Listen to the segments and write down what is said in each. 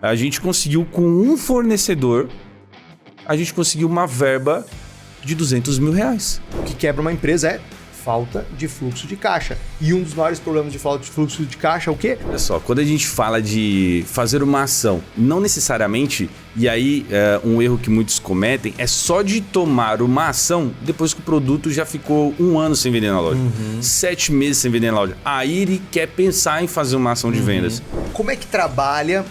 A gente conseguiu, com um fornecedor, a gente conseguiu uma verba de R$200 mil. O que quebra uma empresa é falta de fluxo de caixa. E um dos maiores problemas de falta de fluxo de caixa é o quê? Olha só, quando a gente fala de fazer uma ação, não necessariamente, e aí um erro que muitos cometem, é só de tomar uma ação depois que o produto já ficou 1 ano sem vender na loja, 7 meses sem vender na loja. Aí ele quer pensar em fazer uma ação de vendas. Como é que trabalha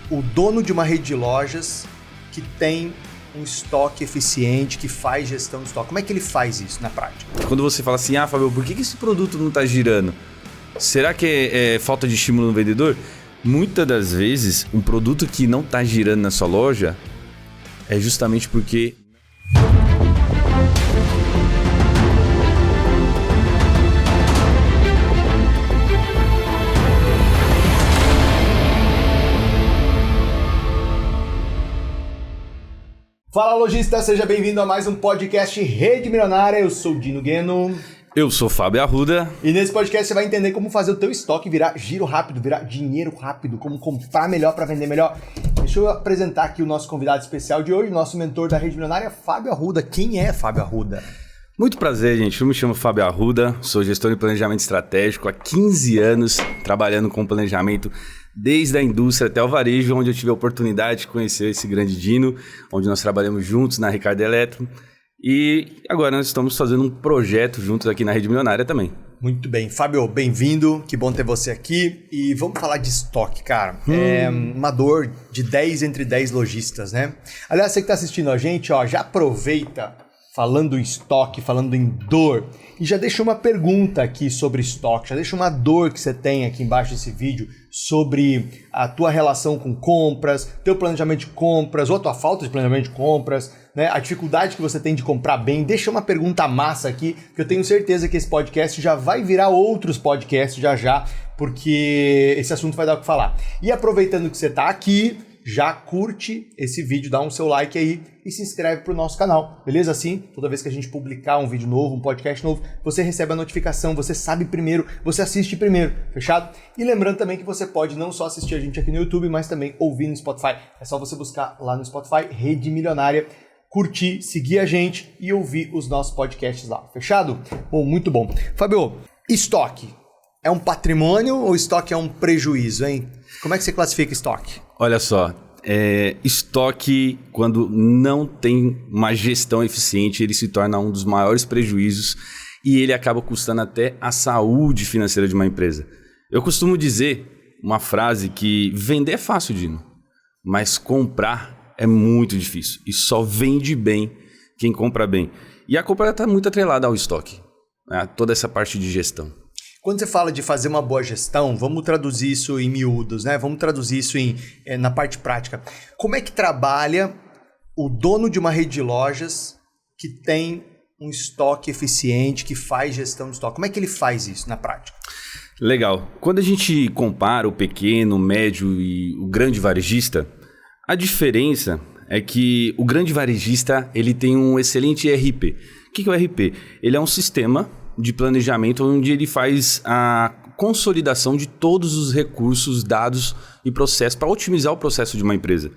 o dono de uma rede de lojas que tem um estoque eficiente, que faz gestão de estoque? Como é que ele faz isso na prática? Quando você fala assim, Fábio, por que esse produto não está girando? Será que é falta de estímulo no vendedor? Muitas das vezes, um produto que não está girando na sua loja é justamente porque... Fala, lojista, seja bem-vindo a mais um podcast Rede Milionária. Eu sou o Dino Gueno. Eu sou o Fábio Arruda. E nesse podcast você vai entender como fazer o teu estoque virar giro rápido, virar dinheiro rápido, como comprar melhor para vender melhor. Deixa eu apresentar aqui o nosso convidado especial de hoje, nosso mentor da Rede Milionária, Fábio Arruda. Quem é Fábio Arruda? Muito prazer, gente. Eu me chamo Fábio Arruda, sou gestor de planejamento estratégico há 15 anos, trabalhando com planejamento desde a indústria até o varejo, onde eu tive a oportunidade de conhecer esse grande Dino, onde nós trabalhamos juntos na Ricardo Eletro. E agora nós estamos fazendo um projeto juntos aqui na Rede Milionária também. Muito bem. Fábio, bem-vindo. Que bom ter você aqui. E vamos falar de estoque, cara. É uma dor de 10 entre 10 lojistas, né? Aliás, você que está assistindo a gente, já aproveita, falando em estoque, falando em dor, e já deixa uma pergunta aqui sobre estoque, já deixa uma dor que você tem aqui embaixo desse vídeo sobre a tua relação com compras, teu planejamento de compras, ou a tua falta de planejamento de compras, né? A dificuldade que você tem de comprar bem. Deixa uma pergunta massa aqui, que eu tenho certeza que esse podcast já vai virar outros podcasts já, porque esse assunto vai dar o que falar. E aproveitando que você está aqui, já curte esse vídeo, dá um seu like aí e se inscreve pro nosso canal, beleza? Assim, toda vez que a gente publicar um vídeo novo, um podcast novo, você recebe a notificação, você sabe primeiro, você assiste primeiro, fechado? E lembrando também que você pode não só assistir a gente aqui no YouTube, mas também ouvir no Spotify. É só você buscar lá no Spotify, Rede Milionária, curtir, seguir a gente e ouvir os nossos podcasts lá, fechado? Bom, muito bom. Fábio, estoque é um patrimônio ou estoque é um prejuízo, hein? Como é que você classifica estoque? Olha só, estoque, quando não tem uma gestão eficiente, ele se torna um dos maiores prejuízos e ele acaba custando até a saúde financeira de uma empresa. Eu costumo dizer uma frase que vender é fácil, Dino, mas comprar é muito difícil e só vende bem quem compra bem. E a compra está muito atrelada ao estoque, né? Toda essa parte de gestão. Quando você fala de fazer uma boa gestão, vamos traduzir isso em miúdos, né? Vamos traduzir isso na parte prática. Como é que trabalha o dono de uma rede de lojas que tem um estoque eficiente, que faz gestão de estoque? Como é que ele faz isso na prática? Legal. Quando a gente compara o pequeno, o médio e o grande varejista, a diferença é que o grande varejista ele tem um excelente ERP. O que é o ERP? Ele é um sistema de planejamento onde ele faz a consolidação de todos os recursos, dados e processos para otimizar o processo de uma empresa.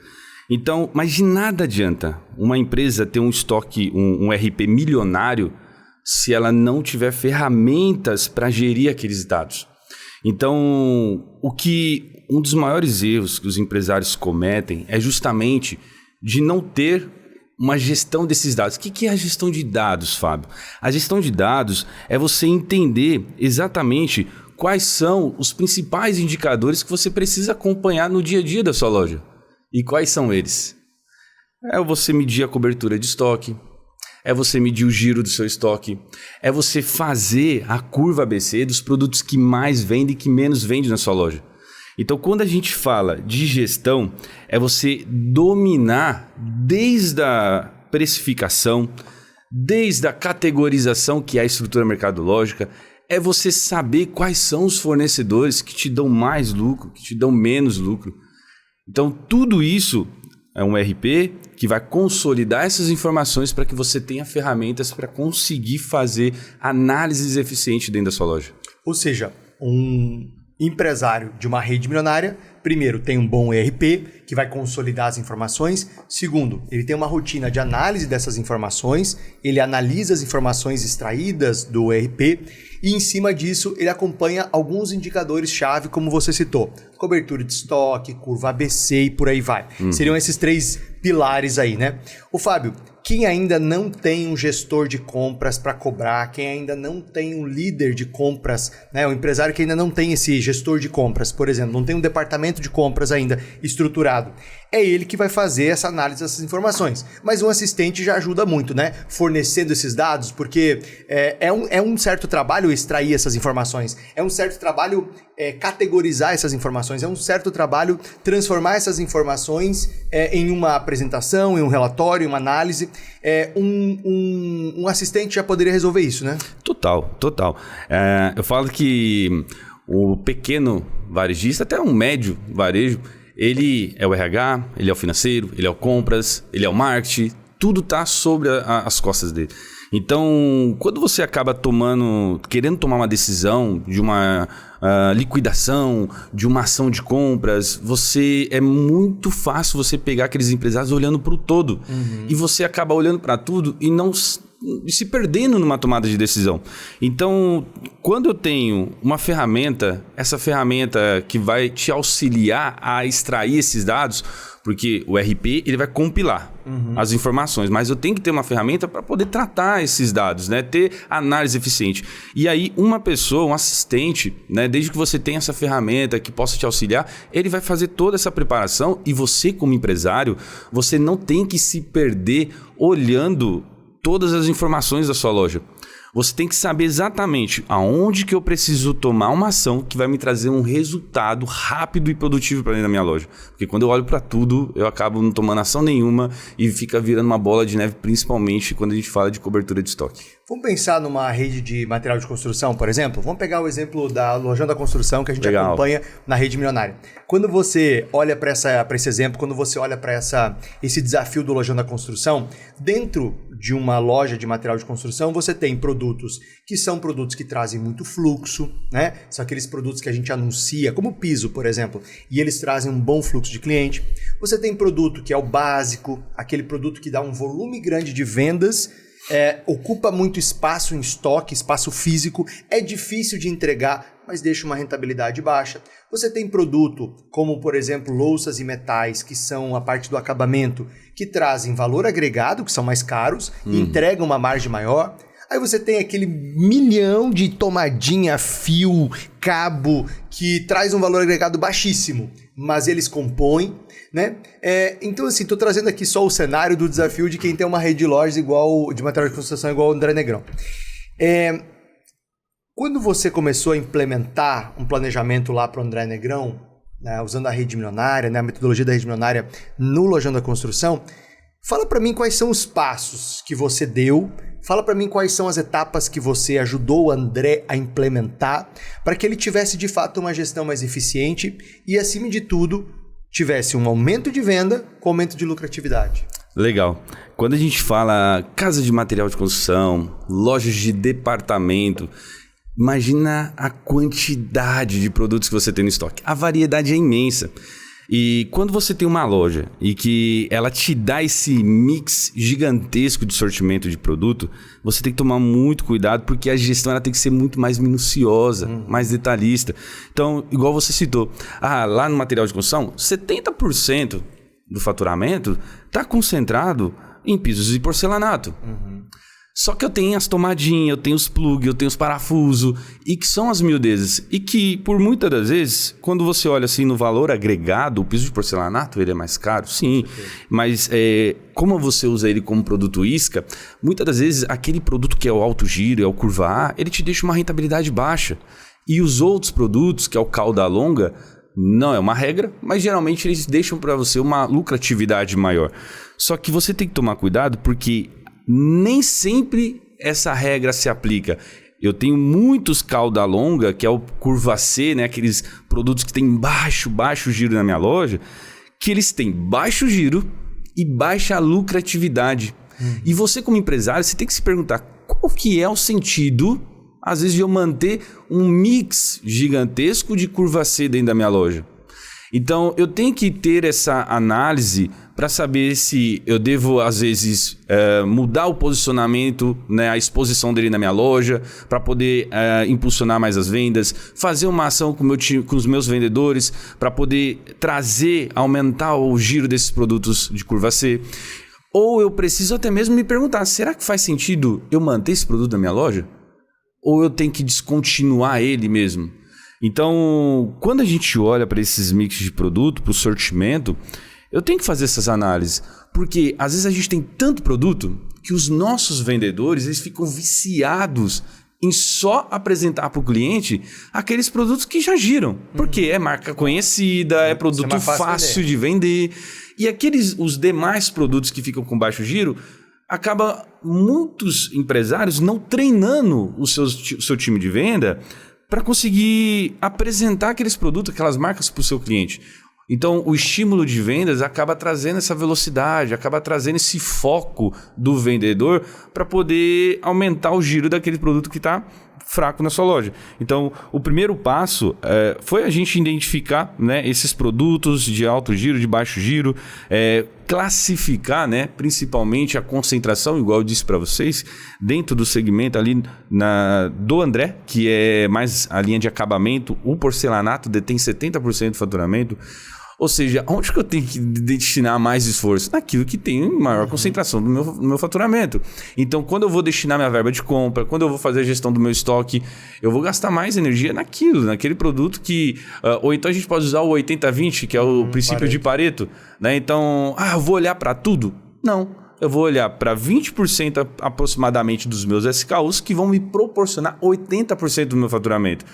Então, mas de nada adianta uma empresa ter um estoque, um ERP milionário, se ela não tiver ferramentas para gerir aqueles dados. Então, um dos maiores erros que os empresários cometem é justamente de não ter uma gestão desses dados. O que é a gestão de dados, Fábio? A gestão de dados é você entender exatamente quais são os principais indicadores que você precisa acompanhar no dia a dia da sua loja. E quais são eles? É você medir a cobertura de estoque, é você medir o giro do seu estoque, é você fazer a curva ABC dos produtos que mais vendem e que menos vendem na sua loja. Então, quando a gente fala de gestão, é você dominar desde a precificação, desde a categorização, que é a estrutura mercadológica, é você saber quais são os fornecedores que te dão mais lucro, que te dão menos lucro. Então, tudo isso é um ERP que vai consolidar essas informações para que você tenha ferramentas para conseguir fazer análises eficientes dentro da sua loja. Ou seja, um empresário de uma rede milionária, primeiro, tem um bom ERP, que vai consolidar as informações. Segundo, ele tem uma rotina de análise dessas informações, ele analisa as informações extraídas do ERP e, em cima disso, ele acompanha alguns indicadores-chave, como você citou. Cobertura de estoque, curva ABC e por aí vai. Seriam esses 3 pilares aí, né? Ô, Fábio, quem ainda não tem um gestor de compras para cobrar, quem ainda não tem um líder de compras, né? O empresário que ainda não tem esse gestor de compras, por exemplo, não tem um departamento de compras ainda estruturado, é ele que vai fazer essa análise dessas informações. Mas um assistente já ajuda muito, né? Fornecendo esses dados, porque é um certo trabalho extrair essas informações, é um certo trabalho categorizar essas informações, é um certo trabalho transformar essas informações em uma apresentação, em um relatório, em uma análise. Um assistente já poderia resolver isso, né? Total. Eu falo que o pequeno varejista, até um médio varejo, ele é o RH, ele é o financeiro, ele é o compras, ele é o marketing, tudo está sobre as costas dele. Então, quando você acaba querendo tomar uma decisão de uma liquidação, de uma ação de compras, é muito fácil você pegar aqueles empresários olhando para o todo. E você acaba olhando para tudo e se perdendo numa tomada de decisão. Então, quando eu tenho uma ferramenta, essa ferramenta que vai te auxiliar a extrair esses dados, porque o RP ele vai compilar as informações, mas eu tenho que ter uma ferramenta para poder tratar esses dados, né? Ter análise eficiente. E aí uma pessoa, um assistente, né? Desde que você tenha essa ferramenta que possa te auxiliar, ele vai fazer toda essa preparação e você como empresário, você não tem que se perder olhando todas as informações da sua loja. Você tem que saber exatamente aonde que eu preciso tomar uma ação que vai me trazer um resultado rápido e produtivo para dentro da minha loja. Porque quando eu olho para tudo, eu acabo não tomando ação nenhuma e fica virando uma bola de neve, principalmente quando a gente fala de cobertura de estoque. Vamos pensar numa rede de material de construção, por exemplo? Vamos pegar o exemplo da Lojão da Construção que a gente acompanha na rede milionária. Quando você olha para esse exemplo, quando você olha para esse desafio do Lojão da Construção, dentro de uma loja de material de construção, você tem produtos que são produtos que trazem muito fluxo, né? São aqueles produtos que a gente anuncia, como o piso, por exemplo, e eles trazem um bom fluxo de cliente. Você tem produto que é o básico, aquele produto que dá um volume grande de vendas, ocupa muito espaço em estoque, espaço físico, é difícil de entregar, mas deixa uma rentabilidade baixa. Você tem produto como, por exemplo, louças e metais, que são a parte do acabamento, que trazem valor agregado, que são mais caros, e entregam uma margem maior. Aí você tem aquele milhão de tomadinha, fio, cabo, que traz um valor agregado baixíssimo, mas eles compõem, né? Então, assim, estou trazendo aqui só o cenário do desafio de quem tem uma rede de lojas de material de construção igual o André Negrão. Quando você começou a implementar um planejamento lá para o André Negrão, né, usando a rede milionária, né, a metodologia da rede milionária no Lojão da Construção, fala para mim quais são os passos que você deu, fala para mim quais são as etapas que você ajudou o André a implementar para que ele tivesse de fato uma gestão mais eficiente e, acima de tudo, tivesse um aumento de venda com aumento de lucratividade. Legal. Quando a gente fala casa de material de construção, lojas de departamento, imagina a quantidade de produtos que você tem no estoque. A variedade é imensa. E quando você tem uma loja e que ela te dá esse mix gigantesco de sortimento de produto, você tem que tomar muito cuidado porque a gestão ela tem que ser muito mais minuciosa, mais detalhista. Então, igual você citou, lá no material de construção, 70% do faturamento está concentrado em pisos e porcelanato. Só que eu tenho as tomadinhas, eu tenho os plugs, eu tenho os parafusos, e que são as miudezas. E que, por muitas das vezes, quando você olha assim no valor agregado, o piso de porcelanato ele é mais caro, sim. Mas como você usa ele como produto isca, muitas das vezes aquele produto que é o alto giro, é o curva A, ele te deixa uma rentabilidade baixa. E os outros produtos, que é o cauda longa, não é uma regra, mas geralmente eles deixam para você uma lucratividade maior. Só que você tem que tomar cuidado porque nem sempre essa regra se aplica. Eu tenho muitos cauda longa, que é o curva C, né? Aqueles produtos que tem baixo giro na minha loja, que eles têm baixo giro e baixa lucratividade. E você como empresário, você tem que se perguntar qual que é o sentido às vezes, de eu manter um mix gigantesco de curva C dentro da minha loja. Então, eu tenho que ter essa análise para saber se eu devo, às vezes, mudar o posicionamento, né, a exposição dele na minha loja, para poder impulsionar mais as vendas, fazer uma ação com os meus vendedores, para poder aumentar o giro desses produtos de curva C. Ou eu preciso até mesmo me perguntar, será que faz sentido eu manter esse produto na minha loja? Ou eu tenho que descontinuar ele mesmo? Então, quando a gente olha para esses mix de produto, para o sortimento, eu tenho que fazer essas análises. Porque às vezes a gente tem tanto produto que os nossos vendedores eles ficam viciados em só apresentar para o cliente aqueles produtos que já giram. Porque é marca conhecida, é produto fácil de vender. E os demais produtos que ficam com baixo giro, acaba muitos empresários não treinando o seu time de venda para conseguir apresentar aqueles produtos, aquelas marcas para o seu cliente. Então, o estímulo de vendas acaba trazendo essa velocidade, acaba trazendo esse foco do vendedor para poder aumentar o giro daquele produto que está fraco na sua loja. Então, o primeiro passo foi a gente identificar, né, esses produtos de alto giro, de baixo giro, classificar, né, principalmente a concentração, igual eu disse para vocês, dentro do segmento ali do André, que é mais a linha de acabamento, o porcelanato detém 70% do faturamento. Ou seja, onde que eu tenho que destinar mais esforço? Naquilo que tem maior concentração do meu faturamento. Então, quando eu vou destinar minha verba de compra, quando eu vou fazer a gestão do meu estoque, eu vou gastar mais energia naquele produto que... ou então a gente pode usar o 80-20, que é o princípio de Pareto. Né? Então, eu vou olhar para tudo? Não. Eu vou olhar para 20% aproximadamente dos meus SKUs que vão me proporcionar 80% do meu faturamento.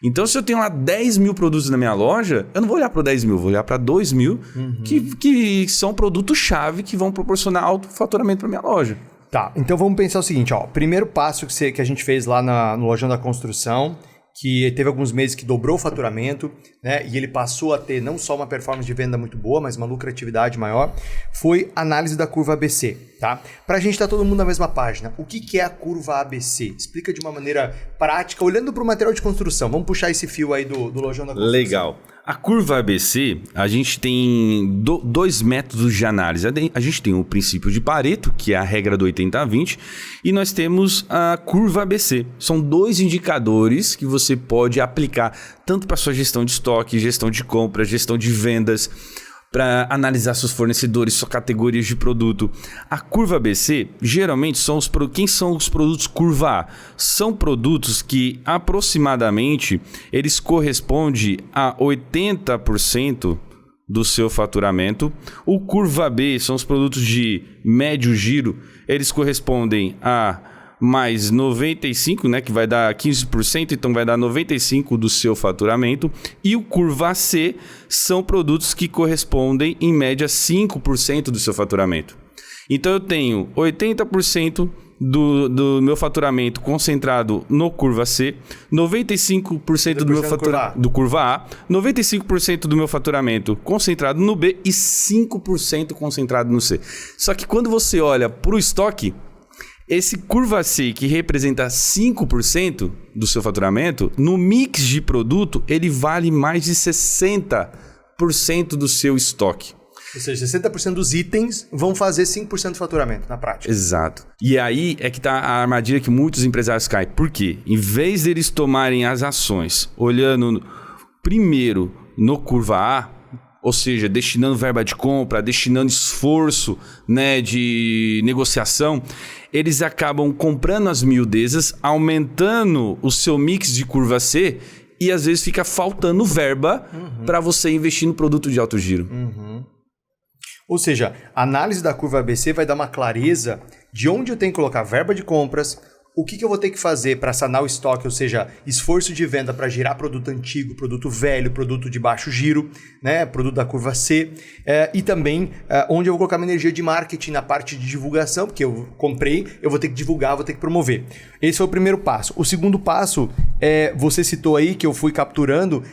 Então, se eu tenho lá 10 mil produtos na minha loja, eu não vou olhar para 10 mil, vou olhar para 2 mil, que são produtos-chave que vão proporcionar alto faturamento para minha loja. Tá, então vamos pensar o seguinte, ó. Primeiro passo que a gente fez lá no Lojão da Construção, que teve alguns meses que dobrou o faturamento, né? E ele passou a ter não só uma performance de venda muito boa, mas uma lucratividade maior, foi análise da curva ABC, tá? Pra gente estar todo mundo na mesma página, o que é a curva ABC? Explica de uma maneira prática, olhando para o material de construção. Vamos puxar esse fio aí do Lojão da Construção. Legal. A curva ABC, a gente tem dois métodos de análise. A gente tem o princípio de Pareto, que é a regra do 80-20, e nós temos a curva ABC. São dois indicadores que você pode aplicar tanto para sua gestão de estoque, gestão de compra, gestão de vendas, para analisar seus fornecedores, suas categorias de produto. A curva ABC, geralmente, quem são os produtos curva A? São produtos que, aproximadamente, eles correspondem a 80% do seu faturamento. O curva B são os produtos de médio giro, eles correspondem a mais 95, né, que vai dar 15%, então vai dar 95% do seu faturamento. E o curva C são produtos que correspondem, em média, 5% do seu faturamento. Então eu tenho 80% do meu faturamento concentrado no curva C, 95% do meu faturamento do curva A, 95% do meu faturamento concentrado no B e 5% concentrado no C. Só que quando você olha para o estoque, esse curva C, que representa 5% do seu faturamento, no mix de produto, ele vale mais de 60% do seu estoque. Ou seja, 60% dos itens vão fazer 5% do faturamento, na prática. Exato. E aí é que está a armadilha que muitos empresários caem. Por quê? Em vez deles tomarem as ações olhando primeiro no curva A, ou seja, destinando verba de compra, destinando esforço, né, de negociação, eles acabam comprando as miudezas, aumentando o seu mix de curva C e às vezes fica faltando verba para você investir no produto de alto giro. Ou seja, a análise da curva ABC vai dar uma clareza de onde eu tenho que colocar verba de compras, o que eu vou ter que fazer para sanar o estoque, ou seja, esforço de venda para girar produto antigo, produto velho, produto de baixo giro, né, produto da curva C, e também onde eu vou colocar minha energia de marketing na parte de divulgação, porque eu comprei, eu vou ter que divulgar, vou ter que promover. Esse foi o primeiro passo. O segundo passo, você citou aí, que eu fui capturando,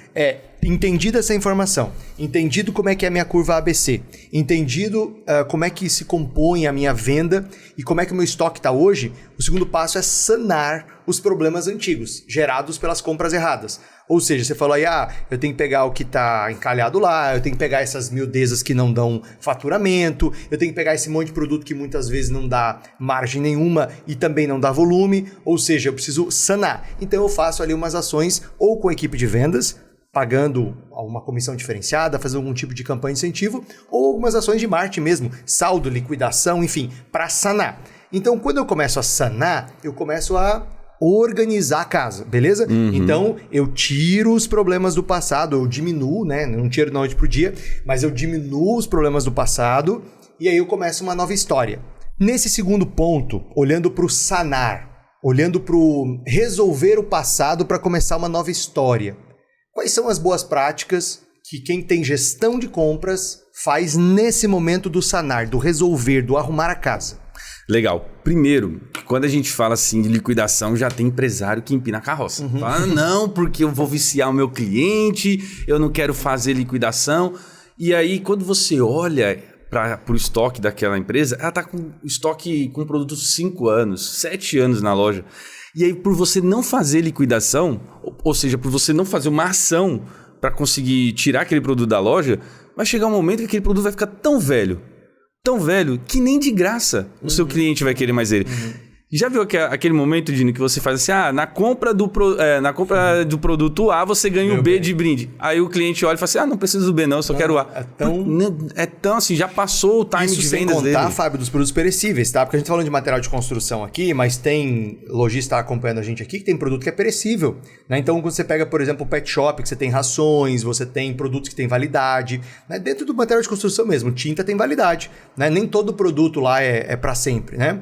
Entendida essa informação, entendido como é que é a minha curva ABC, entendido como é que se compõe a minha venda e como é que o meu estoque está hoje, o segundo passo é sanar os problemas antigos, gerados pelas compras erradas. Ou seja, você falou aí, eu tenho que pegar o que está encalhado lá, eu tenho que pegar essas miudezas que não dão faturamento, eu tenho que pegar esse monte de produto que muitas vezes não dá margem nenhuma e também não dá volume, ou seja, eu preciso sanar. Então eu faço ali umas ações ou com a equipe de vendas, pagando uma comissão diferenciada, fazendo algum tipo de campanha de incentivo, ou algumas ações de marketing mesmo, saldo, liquidação, enfim, para sanar. Então, quando eu começo a sanar, eu começo a organizar a casa, beleza? Então, eu tiro os problemas do passado, eu diminuo, né? Não tiro da noite pro dia, mas eu diminuo os problemas do passado e aí eu começo uma nova história. Nesse segundo ponto, olhando para o sanar, olhando para o resolver o passado para começar uma nova história, quais são as boas práticas que quem tem gestão de compras faz nesse momento do sanar, do resolver, do arrumar a casa? Legal. Primeiro, quando a gente fala assim de liquidação, já tem empresário que empina a carroça. Fala, não, porque eu vou viciar o meu cliente, eu não quero fazer liquidação. E aí, quando você olha para o estoque daquela empresa, ela está com estoque com produto 5 anos, 7 anos na loja. E aí, por você não fazer liquidação, ou seja, por você não fazer uma ação para conseguir tirar aquele produto da loja, vai chegar um momento que aquele produto vai ficar tão velho, que nem de graça o seu cliente vai querer mais ele. Já viu aquele momento, Dino, que você faz assim, na compra do produto A, você ganha o B de brinde. Aí o cliente olha e fala assim, não preciso do B não, eu só quero o A. É tão assim, já passou o time de vendas dele. Sem contar, Fábio, dos produtos perecíveis, tá? Porque a gente tá falando de material de construção aqui, mas tem lojista acompanhando a gente aqui que tem produto que é perecível, né? Então, quando você pega, por exemplo, o pet shop, que você tem rações, você tem produtos que têm validade, né? Dentro do material de construção mesmo, tinta tem validade, né? Nem todo produto lá é para sempre, né?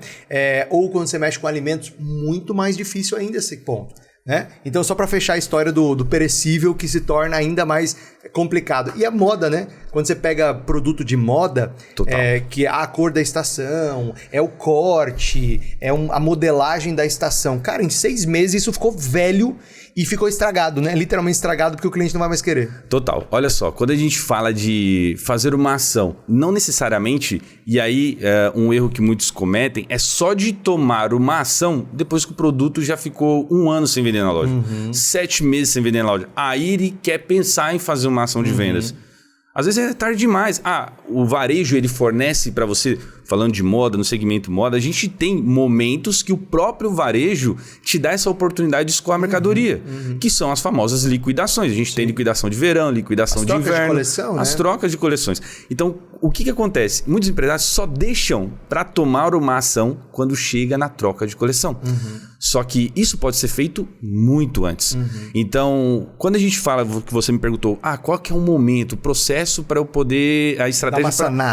Ou quando você mexe com alimentos, muito mais difícil ainda esse ponto, né? Então, só para fechar a história do perecível, que se torna ainda mais complicado. E a moda, né? Quando você pega produto de moda, que é a cor da estação, é o corte, a modelagem da estação. Cara, em 6 meses isso ficou velho e ficou estragado, né? Literalmente estragado, porque o cliente não vai mais querer. Total. Olha só, quando a gente fala de fazer uma ação, não necessariamente, e aí um erro que muitos cometem, é só de tomar uma ação depois que o produto já ficou 1 ano sem vender na loja, 7 meses sem vender na loja. Aí ele quer pensar em fazer uma ação de vendas. Às vezes é tarde demais. O varejo ele fornece para você, falando de moda, no segmento moda, a gente tem momentos que o próprio varejo te dá essa oportunidade de escoar a mercadoria, que são as famosas liquidações. A gente tem liquidação de verão, liquidação de inverno, coleção, as trocas de coleções. Então, o que acontece? Muitos empresários só deixam para tomar uma ação quando chega na troca de coleção. Só que isso pode ser feito muito antes. Então, quando a gente fala, que você me perguntou, qual que é o momento, o processo para eu poder, a estratégia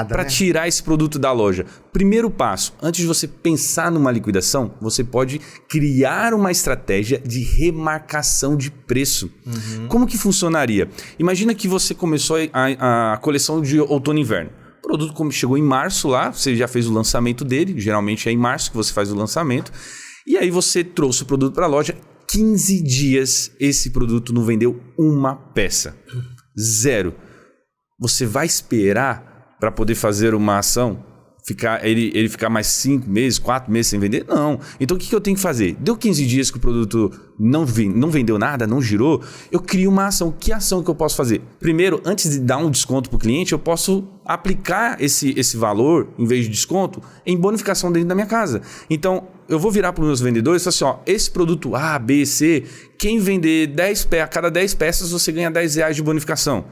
para tirar esse produto da loja. Primeiro passo, antes de você pensar numa liquidação, você pode criar uma estratégia de remarcação de preço. Como que funcionaria? Imagina que você começou a coleção de outono e inverno. O produto como chegou em março lá, você já fez o lançamento dele, geralmente é em março que você faz o lançamento, e aí você trouxe o produto para a loja, 15 dias esse produto não vendeu uma peça. 0. Você vai esperar para poder fazer uma ação? Ele ficar mais 5 meses, 4 meses sem vender? Não. Então o que eu tenho que fazer? Deu 15 dias que o produto não vendeu nada, não girou, eu crio uma ação. Que ação que eu posso fazer? Primeiro, antes de dar um desconto para o cliente, eu posso aplicar esse valor, em vez de desconto, em bonificação dentro da minha casa. Então, eu vou virar para os meus vendedores e falar assim, esse produto A, B, C, quem vender a cada 10 peças, você ganha R$10 de bonificação.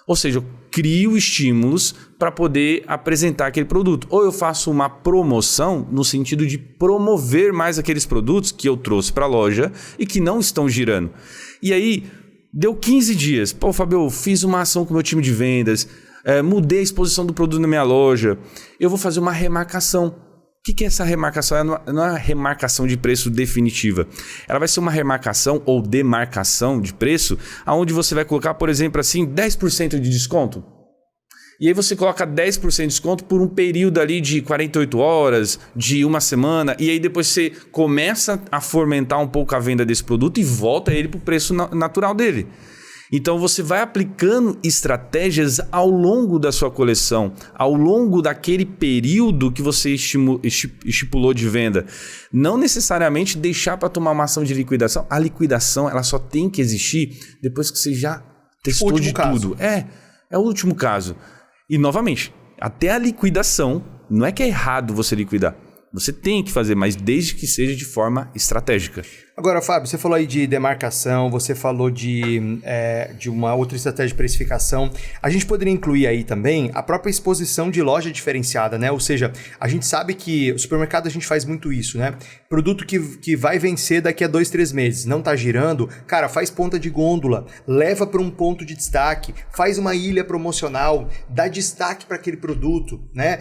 Ou seja, eu crio estímulos para poder apresentar aquele produto. Ou eu faço uma promoção no sentido de promover mais aqueles produtos que eu trouxe para a loja e que não estão girando. E aí, deu 15 dias. Pô, Fábio, eu fiz uma ação com o meu time de vendas, mudei a exposição do produto na minha loja. Eu vou fazer uma remarcação. O que é essa remarcação? Não é uma remarcação de preço definitiva. Ela vai ser uma remarcação ou demarcação de preço, onde você vai colocar, por exemplo, assim, 10% de desconto. E aí você coloca 10% de desconto por um período ali de 48 horas, de 1 semana, e aí depois você começa a fomentar um pouco a venda desse produto e volta ele para o preço natural dele. Então você vai aplicando estratégias ao longo da sua coleção, ao longo daquele período que você estipulou de venda. Não necessariamente deixar para tomar uma ação de liquidação. A liquidação ela só tem que existir depois que você já testou de tudo. É o último caso. E novamente, até a liquidação, não é que é errado você liquidar. Você tem que fazer, mas desde que seja de forma estratégica. Agora, Fábio, você falou aí de demarcação, você falou de uma outra estratégia de precificação. A gente poderia incluir aí também a própria exposição de loja diferenciada, né? Ou seja, a gente sabe que o supermercado a gente faz muito isso, né? Produto que vai vencer daqui a 2, 3 meses, não tá girando, cara, faz ponta de gôndola, leva para um ponto de destaque, faz uma ilha promocional, dá destaque para aquele produto, né?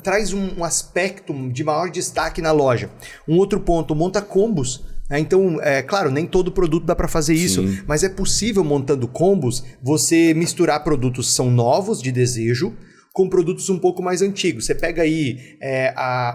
Traz um aspecto de maior destaque na loja. Um outro ponto, monta combos. Então, claro, nem todo produto dá para fazer isso, mas é possível, montando combos, você misturar produtos que são novos, de desejo, com produtos um pouco mais antigos. Você pega aí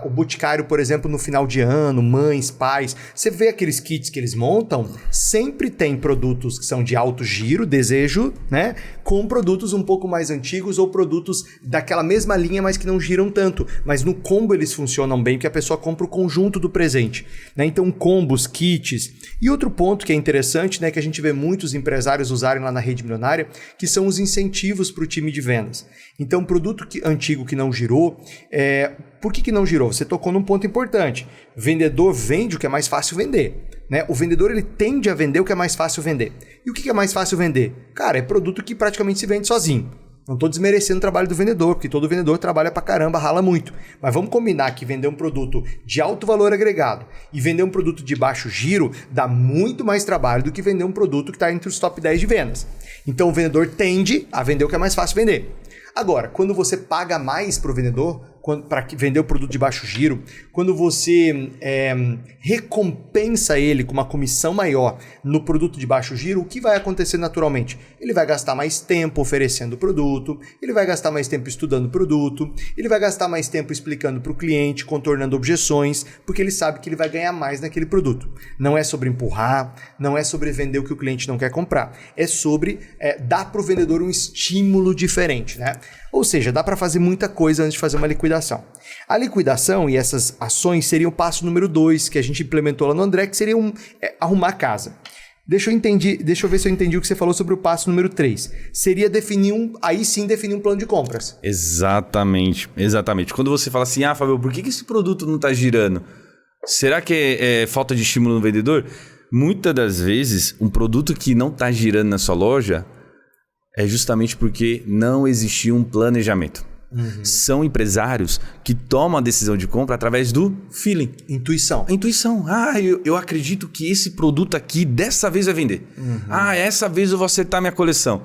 o Boticário, por exemplo, no final de ano, mães, pais, você vê aqueles kits que eles montam, sempre tem produtos que são de alto giro, desejo, né? Com produtos um pouco mais antigos ou produtos daquela mesma linha, mas que não giram tanto. Mas no combo eles funcionam bem, porque a pessoa compra o conjunto do presente, né? Então, combos, kits. E outro ponto que é interessante, né, que a gente vê muitos empresários usarem lá na Rede Milionária, que são os incentivos para o time de vendas. Então, produto antigo que não girou, por que não girou? Você tocou num ponto importante. Vendedor vende o que é mais fácil vender, né? O vendedor ele tende a vender o que é mais fácil vender. E o que é mais fácil vender? Cara, é produto que praticamente se vende sozinho. Não estou desmerecendo o trabalho do vendedor, porque todo vendedor trabalha pra caramba, rala muito. Mas vamos combinar que vender um produto de alto valor agregado e vender um produto de baixo giro dá muito mais trabalho do que vender um produto que está entre os top 10 de vendas. Então o vendedor tende a vender o que é mais fácil vender. Agora, quando você paga mais para o vendedor, para vender o produto de baixo giro, quando você recompensa ele com uma comissão maior no produto de baixo giro, o que vai acontecer naturalmente? Ele vai gastar mais tempo oferecendo o produto, ele vai gastar mais tempo estudando o produto, ele vai gastar mais tempo explicando para o cliente, contornando objeções, porque ele sabe que ele vai ganhar mais naquele produto. Não é sobre empurrar, não é sobre vender o que o cliente não quer comprar, é sobre dar para o vendedor um estímulo diferente, né? Ou seja, dá para fazer muita coisa antes de fazer uma liquidação. A liquidação e essas ações seriam o passo número 2 que a gente implementou lá no André, que seria arrumar a casa. Deixa eu ver se eu entendi o que você falou sobre o passo número 3. Seria definir um plano de compras. Exatamente. Quando você fala assim, Fábio, por que esse produto não está girando? Será que é falta de estímulo no vendedor? Muitas das vezes, um produto que não está girando na sua loja é justamente porque não existia um planejamento. São empresários que tomam a decisão de compra através do feeling. Intuição. Eu acredito que esse produto aqui dessa vez vai vender. Essa vez eu vou acertar minha coleção.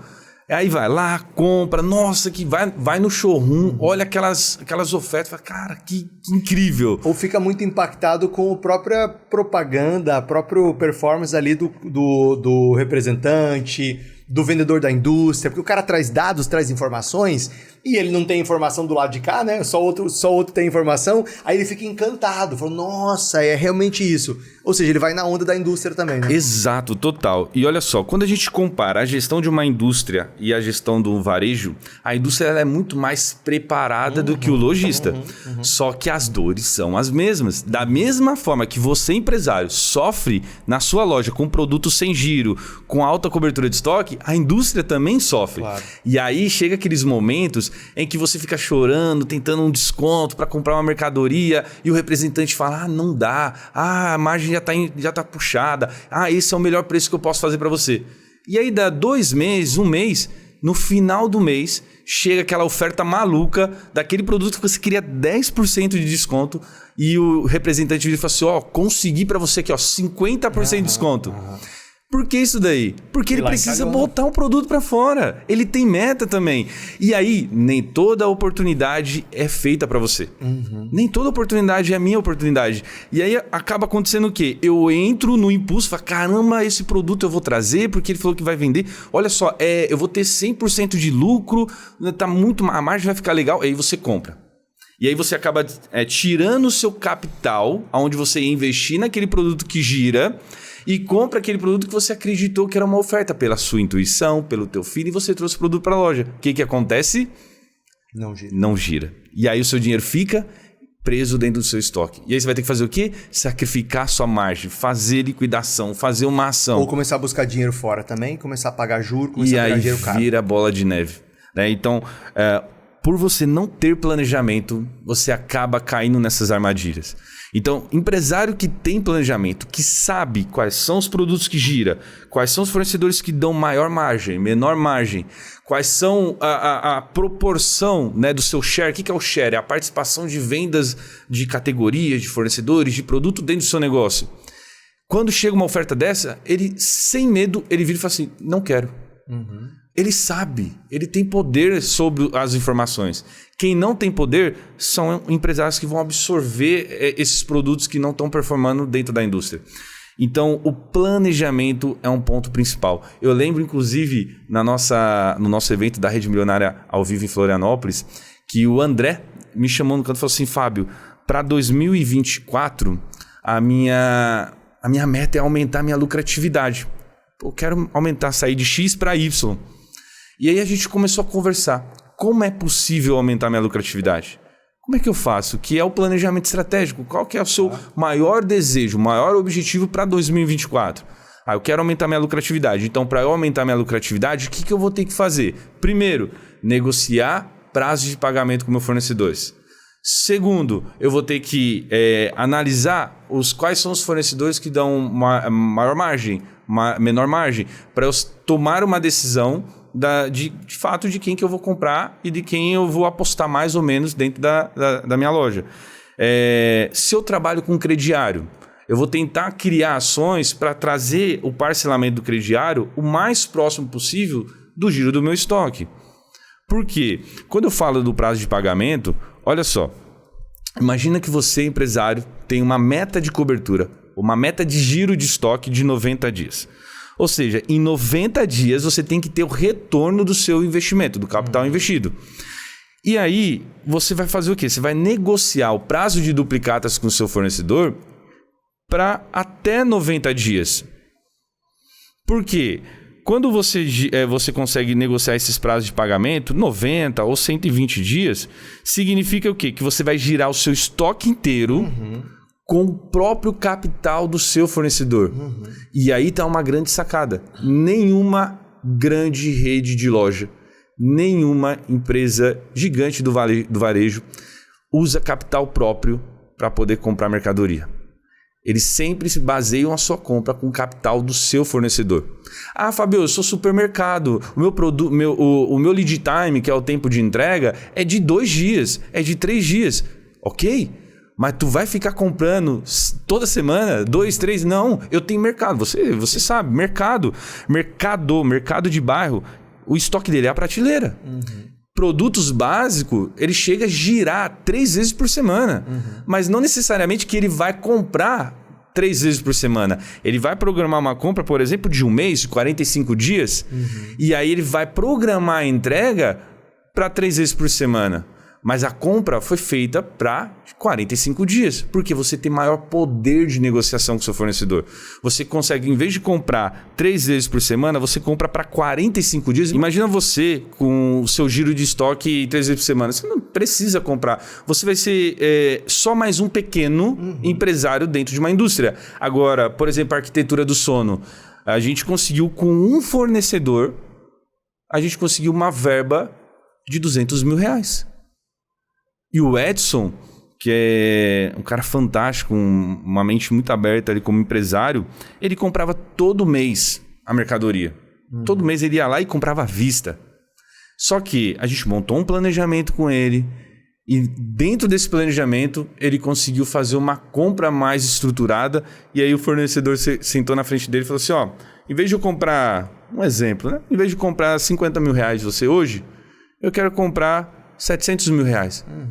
Aí vai lá, compra, nossa, que vai no showroom, olha aquelas ofertas, fala, cara, que incrível. Ou fica muito impactado com a própria propaganda, a própria performance ali do representante, do vendedor da indústria, porque o cara traz dados, traz informações, e ele não tem informação do lado de cá, né? Só outro tem informação, aí ele fica encantado, fala, nossa, é realmente isso. Ou seja, ele vai na onda da indústria também, né? Exato, total. E olha só, quando a gente compara a gestão de uma indústria e a gestão do varejo, a indústria ela é muito mais preparada do que o lojista. Só que as dores são as mesmas. Da mesma forma que você, empresário, sofre na sua loja com produtos sem giro, com alta cobertura de estoque, a indústria também sofre. Claro. E aí chega aqueles momentos em que você fica chorando, tentando um desconto para comprar uma mercadoria e o representante fala, não dá, a margem já tá puxada, esse é o melhor preço que eu posso fazer para você. E aí dá 2 meses, 1 mês, no final do mês chega aquela oferta maluca daquele produto que você queria 10% de desconto e o representante vira e fala assim, consegui para você aqui, 50% de desconto. Por que isso daí? Porque ele precisa botar um produto para fora. Ele tem meta também. E aí, nem toda oportunidade é feita para você. Nem toda oportunidade é a minha oportunidade. E aí acaba acontecendo o quê? Eu entro no impulso, falo, caramba, esse produto eu vou trazer porque ele falou que vai vender. Olha só, eu vou ter 100% de lucro, a margem vai ficar legal. Aí você compra. E aí você acaba tirando o seu capital, onde você ia investir naquele produto que gira, e compra aquele produto que você acreditou que era uma oferta pela sua intuição, pelo teu filho, e você trouxe o produto para a loja. O que acontece? Não gira. Não gira. E aí o seu dinheiro fica preso dentro do seu estoque. E aí você vai ter que fazer o quê? Sacrificar sua margem, fazer liquidação, fazer uma ação. Ou começar a buscar dinheiro fora também, começar a pagar juros, começar a pegar dinheiro caro. E aí vira bola de neve. Né? Então, por você não ter planejamento, você acaba caindo nessas armadilhas. Então, empresário que tem planejamento, que sabe quais são os produtos que gira, quais são os fornecedores que dão maior margem, menor margem, quais são a proporção, né, do seu share. O que é o share? É a participação de vendas de categorias, de fornecedores, de produto dentro do seu negócio. Quando chega uma oferta dessa, ele, sem medo, ele vira e fala assim, não quero. Uhum. Ele sabe, ele tem poder sobre as informações. Quem não tem poder são empresários que vão absorver esses produtos que não estão performando dentro da indústria. Então, o planejamento é um ponto principal. Eu lembro, inclusive, no nosso evento da Rede Milionária ao vivo em Florianópolis, que o André me chamou no canto e falou assim, Fábio, para 2024, a minha meta é aumentar a minha lucratividade. Eu quero aumentar, sair de X para Y. E aí a gente começou a conversar. Como é possível aumentar minha lucratividade? Como é que eu faço? Que é o planejamento estratégico. Qual que é o seu maior desejo, maior objetivo para 2024? Eu quero aumentar minha lucratividade. Então, para eu aumentar minha lucratividade, o que eu vou ter que fazer? Primeiro, negociar prazos de pagamento com meus fornecedores. Segundo, eu vou ter que analisar quais são os fornecedores que dão maior margem, menor margem, para eu tomar uma decisão de fato de quem que eu vou comprar e de quem eu vou apostar mais ou menos dentro da minha loja. Se eu trabalho com crediário, eu vou tentar criar ações para trazer o parcelamento do crediário o mais próximo possível do giro do meu estoque. Por quê? Quando eu falo do prazo de pagamento, olha só, imagina que você, empresário, tem uma meta de cobertura, uma meta de giro de estoque de 90 dias. Ou seja, em 90 dias você tem que ter o retorno do seu investimento, do capital investido. E aí, você vai fazer o quê? Você vai negociar o prazo de duplicatas com o seu fornecedor para até 90 dias. Por quê? Quando você consegue negociar esses prazos de pagamento, 90 ou 120 dias, significa o quê? Que você vai girar o seu estoque inteiro com o próprio capital do seu fornecedor. E aí está uma grande sacada. Nenhuma grande rede de loja, nenhuma empresa gigante do varejo usa capital próprio para poder comprar mercadoria. Eles sempre se baseiam a sua compra com o capital do seu fornecedor. Fábio, eu sou supermercado. O meu lead time, que é o tempo de entrega, é de 2 dias, é de 3 dias. Ok? Mas tu vai ficar comprando toda semana, 2, 3? Não, eu tenho mercado. Você sabe, mercado de bairro, o estoque dele é a prateleira. Produtos básicos, ele chega a girar 3 vezes por semana. Mas não necessariamente que ele vai comprar 3 vezes por semana. Ele vai programar uma compra, por exemplo, de 1 mês, de 45 dias. E aí ele vai programar a entrega para 3 vezes por semana. Mas a compra foi feita para 45 dias, porque você tem maior poder de negociação com o seu fornecedor. Você consegue, em vez de comprar 3 vezes por semana, você compra para 45 dias. Imagina você com o seu giro de estoque 3 vezes por semana. Você não precisa comprar. Você vai ser só mais um pequeno empresário dentro de uma indústria. Agora, por exemplo, a arquitetura do sono. A gente conseguiu, com um fornecedor, a gente conseguiu uma verba de R$200 mil. E o Edson, que é um cara fantástico, uma mente muito aberta ali como empresário, ele comprava todo mês a mercadoria. Todo mês ele ia lá e comprava à vista. Só que a gente montou um planejamento com ele e dentro desse planejamento ele conseguiu fazer uma compra mais estruturada e aí o fornecedor sentou na frente dele e falou assim, em vez de eu comprar, um exemplo, né? Em vez de comprar R$50 mil de você hoje, eu quero comprar R$700 mil.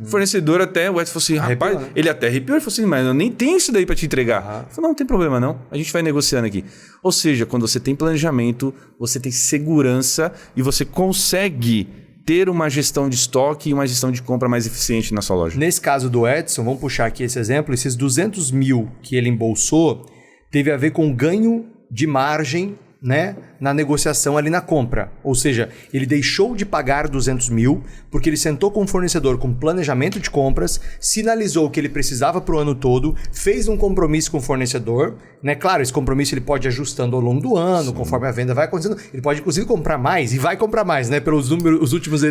O fornecedor até, o Edson falou assim, rapaz, né? Ele até arrepiou, ele falou assim, mas eu nem tenho isso daí para te entregar. Eu falei, não tem problema não, a gente vai negociando aqui. Ou seja, quando você tem planejamento, você tem segurança e você consegue ter uma gestão de estoque e uma gestão de compra mais eficiente na sua loja? Nesse caso do Edson, vamos puxar aqui esse exemplo, esses 200 mil que ele embolsou teve a ver com ganho de margem, né, na negociação ali na compra. Ou seja, ele deixou de pagar 200 mil porque ele sentou com o fornecedor com planejamento de compras, sinalizou o que ele precisava para o ano todo, fez um compromisso com o fornecedor, né? Claro, esse compromisso ele pode ir ajustando ao longo do ano, sim, conforme a venda vai acontecendo. Ele pode inclusive comprar mais e vai comprar mais, né? Pelos números, os últimos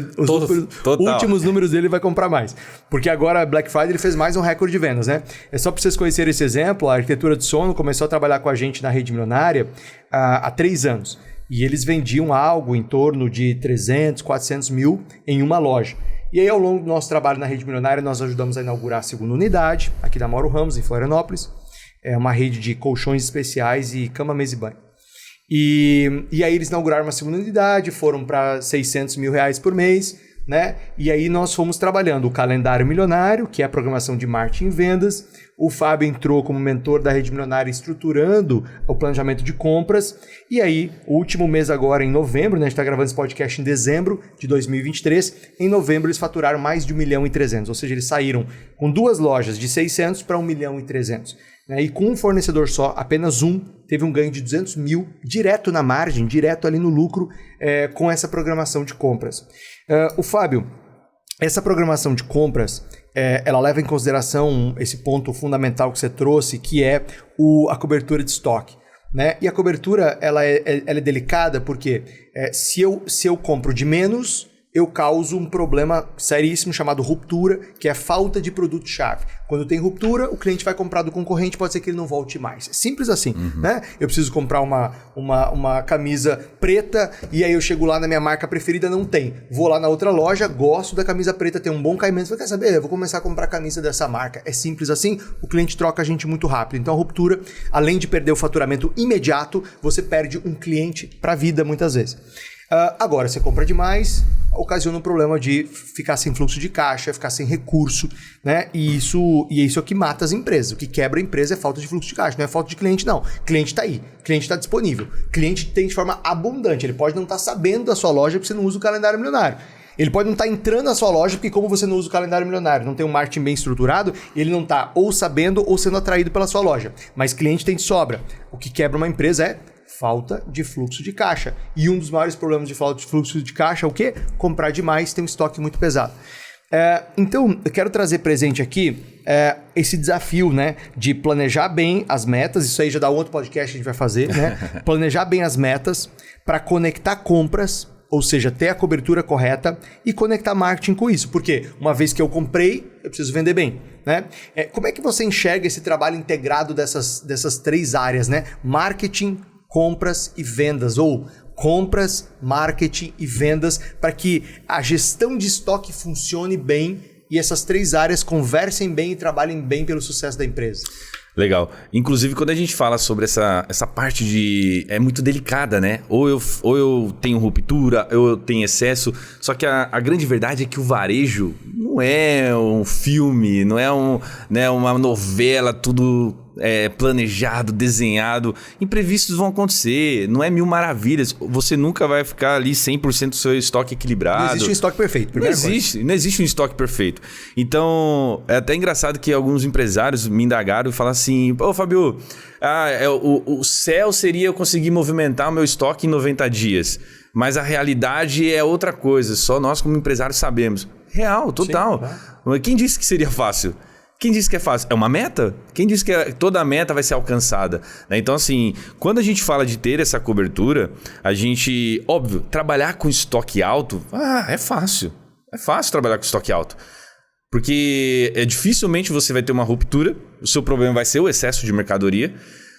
números dele vai comprar mais. Porque agora Black Friday ele fez mais um recorde de vendas, né? É só para vocês conhecerem esse exemplo, a Arquitetura de Sono começou a trabalhar com a gente na Rede Milionária há 3 anos. E eles vendiam algo em torno de 300, 400 mil em uma loja. E aí, ao longo do nosso trabalho na Rede Milionária, nós ajudamos a inaugurar a segunda unidade, aqui da Mauro Ramos, em Florianópolis. É uma rede de colchões especiais e cama, mesa e banho. E aí eles inauguraram uma segunda unidade, foram para 600 mil reais por mês, né? E aí nós fomos trabalhando o calendário milionário, que é a programação de marketing e vendas. O Fábio entrou como mentor da Rede Milionária, estruturando o planejamento de compras. E aí, o último mês agora, em novembro, né? A gente está gravando esse podcast em dezembro de 2023. Em novembro, eles faturaram mais de 1.300.000. Ou seja, eles saíram com 2 lojas de 600 para 1.300.000. E com um fornecedor só, apenas um, teve um ganho de 200 mil direto na margem, direto ali no lucro, com essa programação de compras. O Fábio, essa programação de compras, ela leva em consideração esse ponto fundamental que você trouxe, que é a cobertura de estoque. Né? E a cobertura ela é delicada porque se eu compro de menos, eu causo um problema seríssimo chamado ruptura, que é falta de produto-chave. Quando tem ruptura, o cliente vai comprar do concorrente, pode ser que ele não volte mais. Simples assim, né? Eu preciso comprar uma camisa preta e aí eu chego lá na minha marca preferida, não tem. Vou lá na outra loja, gosto da camisa preta, tem um bom caimento. Você quer saber? Eu vou começar a comprar camisa dessa marca. É simples assim, o cliente troca a gente muito rápido. Então a ruptura, além de perder o faturamento imediato, você perde um cliente para a vida muitas vezes. Agora, você compra demais, ocasiona um problema de ficar sem fluxo de caixa, ficar sem recurso, né? E isso é o que mata as empresas. O que quebra a empresa é falta de fluxo de caixa, não é falta de cliente, não. Cliente está aí, cliente está disponível. Cliente tem de forma abundante. Ele pode não estar sabendo da sua loja porque você não usa o calendário milionário. Ele pode não estar entrando na sua loja porque como você não usa o calendário milionário, não tem um marketing bem estruturado, ele não está ou sabendo ou sendo atraído pela sua loja. Mas cliente tem de sobra. O que quebra uma empresa é falta de fluxo de caixa. E um dos maiores problemas de falta de fluxo de caixa é o quê? Comprar demais, ter um estoque muito pesado. Então, eu quero trazer presente aqui esse desafio, né, de planejar bem as metas. Isso aí já dá outro podcast que a gente vai fazer, né? Planejar bem as metas para conectar compras, ou seja, ter a cobertura correta e conectar marketing com isso. Porque uma vez que eu comprei, eu preciso vender bem. Né? Como é que você enxerga esse trabalho integrado dessas 3 áreas, né? Marketing, compras e vendas, ou compras, marketing e vendas, para que a gestão de estoque funcione bem e essas 3 áreas conversem bem e trabalhem bem pelo sucesso da empresa. Legal. Inclusive, quando a gente fala sobre essa parte de... É muito delicada, né? Ou eu tenho ruptura, ou eu tenho excesso. Só que a grande verdade é que o varejo não é um filme, não é uma novela, tudo planejado, desenhado. Imprevistos vão acontecer, não é mil maravilhas. Você nunca vai ficar ali 100% do seu estoque equilibrado. Não existe um estoque perfeito. Não existe um estoque perfeito. Então, é até engraçado que alguns empresários me indagaram e falaram assim, Fábio, o céu seria eu conseguir movimentar o meu estoque em 90 dias. Mas a realidade é outra coisa, só nós como empresários sabemos. Real, total. Sim, claro. Quem disse que seria fácil? Quem disse que é fácil? É uma meta? Quem disse que toda a meta vai ser alcançada? Então, assim, quando a gente fala de ter essa cobertura, a gente, óbvio, trabalhar com estoque alto, é fácil. É fácil trabalhar com estoque alto. Porque dificilmente você vai ter uma ruptura, o seu problema vai ser o excesso de mercadoria.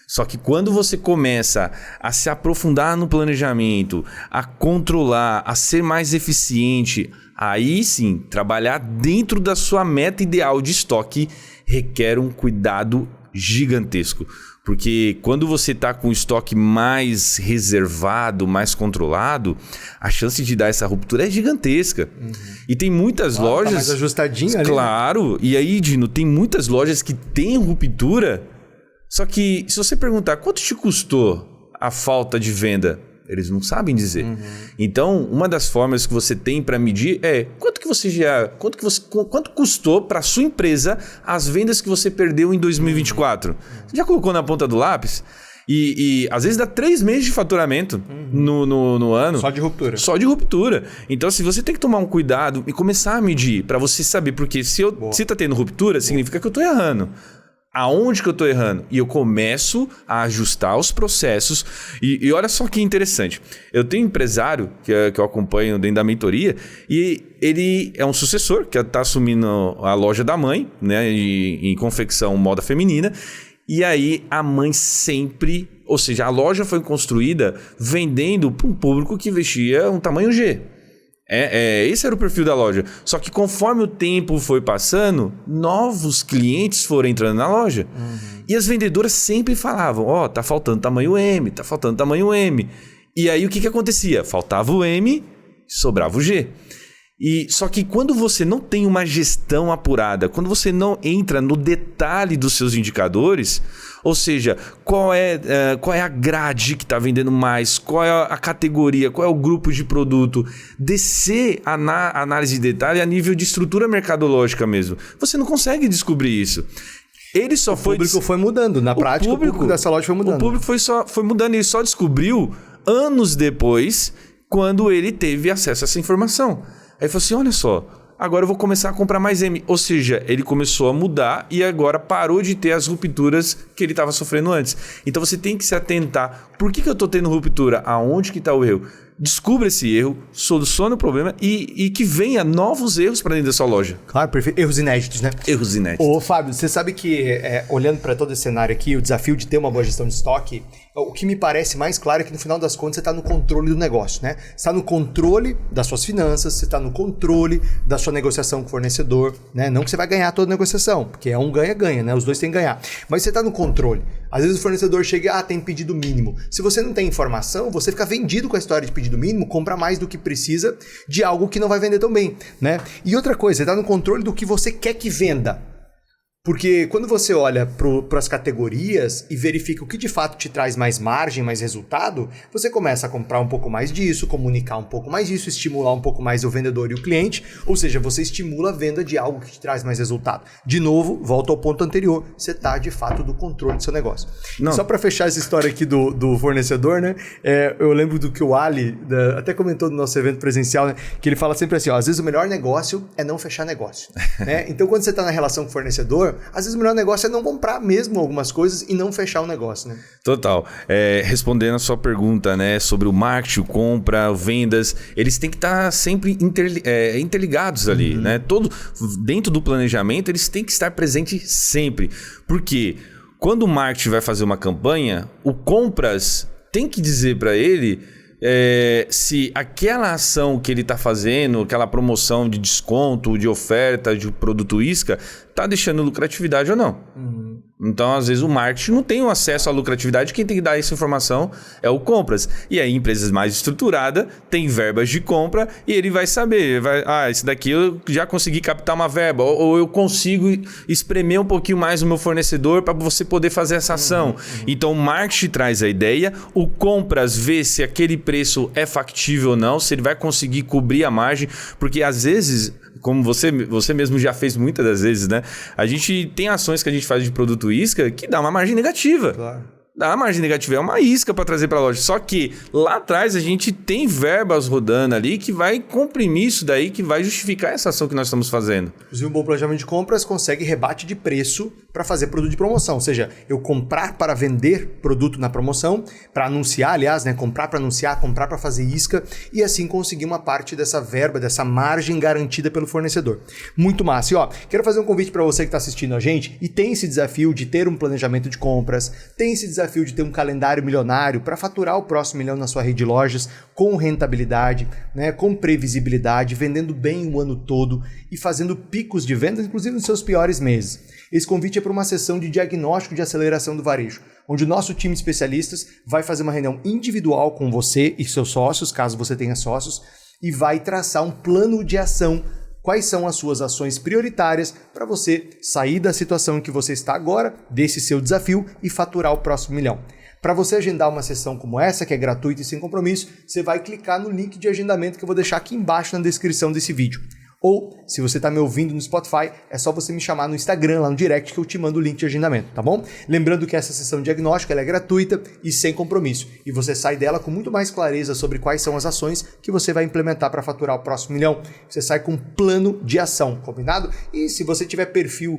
Só que quando você começa a se aprofundar no planejamento, a controlar, a ser mais eficiente, aí sim, trabalhar dentro da sua meta ideal de estoque requer um cuidado gigantesco. Porque quando você está com o estoque mais reservado, mais controlado, a chance de dar essa ruptura é gigantesca. E tem muitas lojas... Tá mais ajustadinho ali. Claro. E aí, Dino, tem muitas lojas que têm ruptura. Só que se você perguntar quanto te custou a falta de venda, Eles não sabem dizer. Então, uma das formas que você tem para medir é quanto custou para sua empresa as vendas que você perdeu em 2024. Você já colocou na ponta do lápis? E às vezes dá 3 meses de faturamento no ano. Só de ruptura. Só de ruptura. Então, se você tem que tomar um cuidado e começar a medir para você saber, porque se tá tendo ruptura, significa que eu tô errando. Aonde que eu tô errando? E eu começo a ajustar os processos. E olha só que interessante. Eu tenho um empresário que eu acompanho dentro da mentoria e ele é um sucessor que está assumindo a loja da mãe, né, em confecção moda feminina. E aí a mãe sempre... Ou seja, a loja foi construída vendendo para um público que vestia um tamanho G. Esse era o perfil da loja. Só que conforme o tempo foi passando, novos clientes foram entrando na loja. E as vendedoras sempre falavam, tá faltando tamanho M, tá faltando tamanho M. E aí o que acontecia? Faltava o M, sobrava o G. Só que quando você não tem uma gestão apurada, quando você não entra no detalhe dos seus indicadores, ou seja, qual é a grade que está vendendo mais, qual é a categoria, qual é o grupo de produto, descer a análise de detalhe a nível de estrutura mercadológica mesmo. Você não consegue descobrir isso. O público foi mudando. Na prática, o público dessa loja foi mudando. O público foi mudando e ele só descobriu anos depois, quando ele teve acesso a essa informação. Aí ele falou assim, olha só, agora eu vou começar a comprar mais M. Ou seja, ele começou a mudar e agora parou de ter as rupturas que ele estava sofrendo antes. Então você tem que se atentar. Por que eu estou tendo ruptura? Aonde que está o erro? Descubra esse erro, solucione o problema e que venha novos erros para dentro da sua loja. Claro, perfeito. Erros inéditos, né? Erros inéditos. Ô, Fábio, você sabe que, olhando para todo esse cenário aqui, o desafio de ter uma boa gestão de estoque, o que me parece mais claro é que no final das contas você está no controle do negócio, né? Você está no controle das suas finanças, você está no controle da sua negociação com o fornecedor, né? Não que você vai ganhar toda a negociação, porque é um ganha-ganha, né? Os dois têm que ganhar. Mas você está no controle. Às vezes o fornecedor chega tem pedido mínimo. Se você não tem informação, você fica vendido com a história de pedido mínimo, compra mais do que precisa de algo que não vai vender tão bem, né? E outra coisa, você está no controle do que você quer que venda. Porque quando você olha para as categorias e verifica o que de fato te traz mais margem, mais resultado, você começa a comprar um pouco mais disso, comunicar um pouco mais disso, estimular um pouco mais o vendedor e o cliente, ou seja, você estimula a venda de algo que te traz mais resultado. De novo, volta ao ponto anterior, você está de fato do controle do seu negócio. Só para fechar essa história aqui do fornecedor, né? Eu lembro do que o Ali até comentou no nosso evento presencial, né? Que ele fala sempre assim, às vezes o melhor negócio é não fechar negócio. Né? Então quando você está na relação com o fornecedor, às vezes o melhor negócio é não comprar mesmo algumas coisas e não fechar o negócio, né? Total. Respondendo a sua pergunta, né, sobre o marketing, compra, vendas, eles têm que estar sempre interligados ali, né? Dentro do planejamento, eles têm que estar presentes sempre. Porque quando o marketing vai fazer uma campanha, o compras tem que dizer para ele se aquela ação que ele está fazendo, aquela promoção de desconto, de oferta, de produto isca, está deixando lucratividade ou não. Então, às vezes, o marketing não tem o acesso à lucratividade. Quem tem que dar essa informação é o compras. E aí, empresas mais estruturadas têm verbas de compra e ele vai saber. Esse daqui eu já consegui captar uma verba. Ou eu consigo espremer um pouquinho mais o meu fornecedor para você poder fazer essa ação. Então, o marketing traz a ideia. O compras vê se aquele preço é factível ou não. Se ele vai conseguir cobrir a margem. Porque, às vezes... Como você mesmo já fez muitas das vezes, né? A gente tem ações que a gente faz de produto isca que dá uma margem negativa. Claro. Dá uma margem negativa, é uma isca para trazer para a loja. Só que lá atrás a gente tem verbas rodando ali que vai comprimir isso daí, que vai justificar essa ação que nós estamos fazendo. Inclusive, um bom planejamento de compras consegue rebate de preço para fazer produto de promoção. Ou seja, eu comprar para vender produto na promoção, para anunciar, aliás, né? Comprar para anunciar, comprar para fazer isca e assim conseguir uma parte dessa verba, dessa margem garantida pelo fornecedor. Muito massa. E quero fazer um convite para você que está assistindo a gente e tem esse desafio de ter um planejamento de compras, tem esse desafio de ter um calendário milionário para faturar o próximo milhão na sua rede de lojas com rentabilidade, né, com previsibilidade, vendendo bem o ano todo e fazendo picos de vendas, inclusive nos seus piores meses. Esse convite é para uma sessão de diagnóstico de aceleração do varejo, onde o nosso time de especialistas vai fazer uma reunião individual com você e seus sócios, caso você tenha sócios, e vai traçar um plano de ação. Quais são as suas ações prioritárias para você sair da situação em que você está agora, desse seu desafio, e faturar o próximo milhão. Para você agendar uma sessão como essa, que é gratuita e sem compromisso, você vai clicar no link de agendamento que eu vou deixar aqui embaixo na descrição desse vídeo. Ou, se você está me ouvindo no Spotify, é só você me chamar no Instagram, lá no direct, que eu te mando o link de agendamento, tá bom? Lembrando que essa sessão diagnóstica ela é gratuita e sem compromisso. E você sai dela com muito mais clareza sobre quais são as ações que você vai implementar para faturar o próximo milhão. Você sai com um plano de ação, combinado? E se você tiver perfil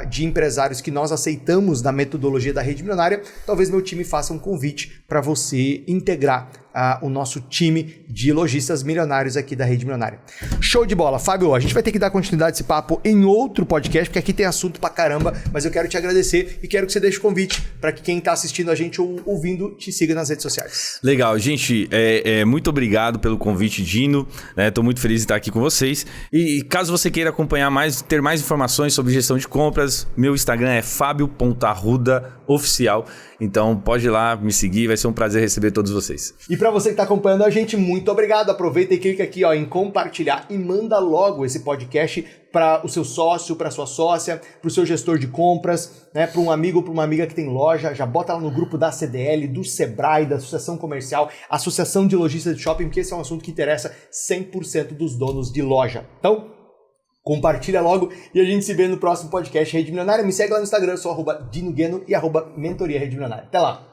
de empresários que nós aceitamos na metodologia da Rede Milionária, talvez meu time faça um convite para você integrar o nosso time de lojistas milionários aqui da Rede Milionária. Show de bola. Fábio, a gente vai ter que dar continuidade a esse papo em outro podcast, porque aqui tem assunto pra caramba, mas eu quero te agradecer e quero que você deixe o convite para que quem tá assistindo a gente ou ouvindo te siga nas redes sociais. Legal, gente, muito obrigado pelo convite, Dino, tô muito feliz de estar aqui com vocês e caso você queira acompanhar mais, ter mais informações sobre gestão de compras, meu Instagram é fabio.arrudaoficial, então pode ir lá me seguir, vai ser um prazer receber todos vocês. E para você que está acompanhando a gente, muito obrigado. Aproveita e clica aqui em compartilhar e manda logo esse podcast para o seu sócio, para a sua sócia, para o seu gestor de compras, né, para um amigo ou para uma amiga que tem loja. Já bota lá no grupo da CDL, do Sebrae, da Associação Comercial, Associação de Lojistas de Shopping, porque esse é um assunto que interessa 100% dos donos de loja. Então, compartilha logo e a gente se vê no próximo podcast Rede Milionária. Me segue lá no Instagram, eu sou @DinoGueno e @Mentoria Rede Milionária. Até lá!